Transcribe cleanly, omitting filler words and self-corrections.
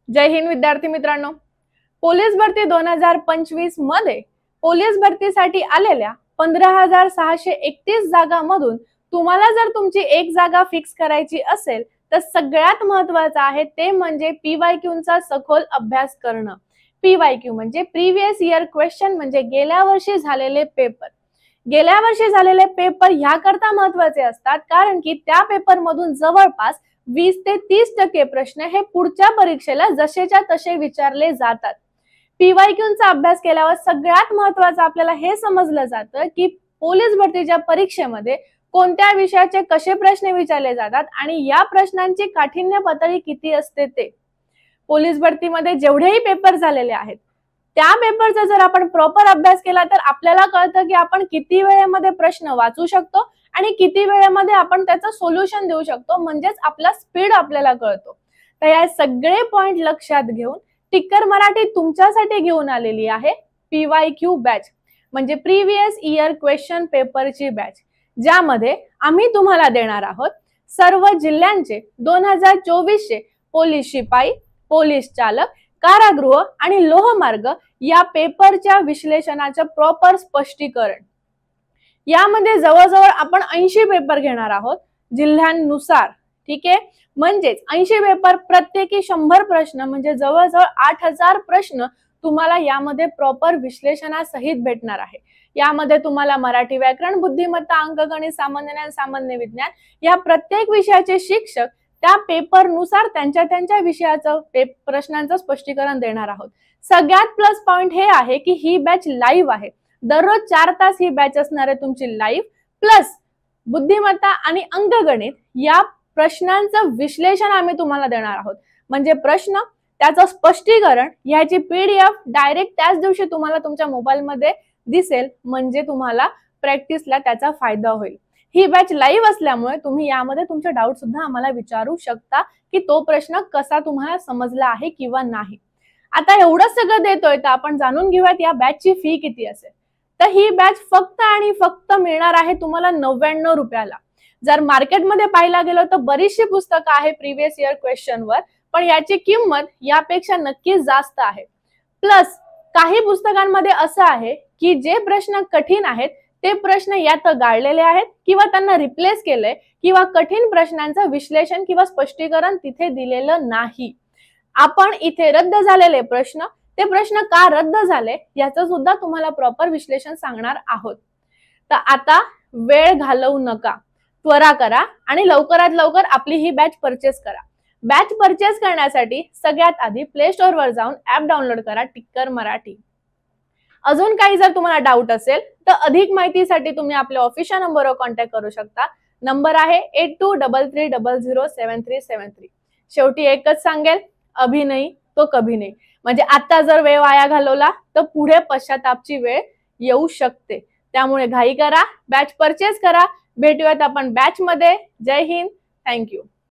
जय हिंद विद्यार्थी मित्रांनो, पोलीस भरती 2025 मध्ये पोलीस भरतीसाठी आलेल्या 15,631 जागांमधून तुम्हाला जर तुमची एक जागा फिक्स करायची असेल तर सगळ्यात महत्त्वाचं आहे ते म्हणजे पीवायक्यूचा सखोल अभ्यास करणं। पीवायक्यू म्हणजे प्रीवियस इयर क्वेश्चन, म्हणजे गेल्या वर्षी झालेले पेपर। गेल्या वर्षी झालेले पेपर ह्याकरता महत्त्वाचे असतात कारण की त्या पेपर मधून जवळपास 20 ते 30% प्रश्न हे पुढच्या परीक्षेला जसेच्या तसे विचारले जातात। पीवायक्यूचा अभ्यास केल्यावर सगळ्यात महत्त्वाचं आपल्याला हे समजलं जातं की पोलीस भरतीच्या परीक्षेमध्ये कोणत्या विषयाचे कसे प्रश्न विचारले जातात आणि या प्रश्नांची काठिण्य पातळी किती असते ते। पोलीस भरतीमध्ये जेवढेही पेपर झालेले आहेत त्या पेपरचा जर आपण प्रॉपर अभ्यास केला तर आपल्याला कळतं की आपण किती वेळेमध्ये प्रश्न वाचू शकतो आणि किती वेळेमध्ये आपण त्याचं सोल्युशन देऊ शकतो, म्हणजेच आपला स्पीड आपल्याला कळतो। तर या सगळे पॉइंट लक्षात घेऊन टिक्कर मराठी तुमच्यासाठी घेऊन आलेली आहे पीवायक्यू बॅच, म्हणजे प्रीवियस इयर क्वेश्चन पेपरची बॅच, ज्यामध्ये आम्ही तुम्हाला देणार आहोत सर्व जिल्ह्यांचे 2024 चे पोलीस शिपाई, पोलीस चालक, कारागृह आणि लोहमार्ग या पेपरच्या विश्लेषणाचं प्रॉपर स्पष्टीकरण। यामध्ये जवळजवळ आपण 80 पेपर घेणार आहोत जिल्ह्यांनुसार, ठीक आहे। म्हणजेच 80 पेपर प्रत्येकी 100 प्रश्न, म्हणजे जवळजवळ 8000 प्रश्न तुम्हाला यामध्ये प्रॉपर विश्लेषणासहित भेटणार आहे। यामध्ये तुम्हाला मराठी व्याकरण, बुद्धिमत्ता, अंकगणित, सामान्य ज्ञान, सामान्य विज्ञान या प्रत्येक विषयाचे शिक्षक त्या पेपरनुसार त्यांच्या विषयाचं प्रश्नांचं स्पष्टीकरण देणार आहोत। सगळ्यात प्लस पॉइंट हे आहे की ही बॅच लाईव्ह आहे। दररोज 4 तास ही बॅच असणार आहे तुमची लाईव्ह, प्लस बुद्धिमत्ता आणि अंकगणित या प्रश्नांचं विश्लेषण आम्ही तुम्हाला देणार आहोत। म्हणजे प्रश्न, त्याचं स्पष्टीकरण, याची पीडीएफ डायरेक्ट त्याच दिवशी तुम्हाला तुमच्या मोबाईल मध्ये दिसेल, म्हणजे तुम्हाला प्रॅक्टिसला त्याचा फायदा होईल। ही बॅच लाईव्ह असल्यामुळे तुम्ही यामध्ये तुमचे डाऊट सुद्धा आम्हाला विचारू शकता की तो प्रश्न कसा तुम्हाला समजला आहे किंवा नाही। आता एवढं सगळं देतोय तर आपण जाणून घेऊयात या बॅचची फी किती असेल। तर ही बॅच फक्त आणि फक्त मिळणार आहे तुम्हाला 99 रुपयाला। जर मार्केटमध्ये पाहायला गेलो तर बरीचशी पुस्तकं आहे प्रीवियस इयर क्वेश्चनवर, पण याची किंमत यापेक्षा नक्कीच जास्त आहे। प्लस काही पुस्तकांमध्ये असं आहे की जे प्रश्न कठीण आहेत ते प्रश्न यात गाळलेले आहेत किंवा त्यांना रिप्लेस केलंय, किंवा कठीण प्रश्नांचं विश्लेषण किंवा स्पष्टीकरण तिथे दिलेलं नाही। आपण इथे रद्द झालेले प्रश्न, ते प्रश्न का रद्द झाले याचं सुद्धा तुम्हाला प्रॉपर विश्लेषण सांगणार आहोत। तर आता वेळ घालवू नका, त्वरा करा आणि लवकरात लवकर आपली ही बॅच परचेस करा। बॅच परचेस करण्यासाठी सगळ्यात आधी प्ले स्टोर वर जाऊन ऍप डाउनलोड करा टिक्कर मराठी। अजून काही जर तुम्हाला डाऊट असेल तर अधिक माहितीसाठी तुम्ही आपल्या ऑफिशियल नंबरवर कॉन्टॅक्ट करू शकता। नंबर आहे 8233007373। शेवटी एकच सांगेल, अभी नहीं तो कभी नहीं। म्हणजे आता जर वेळ वाया घालवला तर पुढे पश्चातापची वेळ येऊ शकते। त्यामुळे घाई करा, बॅच परचेस करा। भेटूयात आपण बॅच मध्ये। जय हिंद, थँक्यू।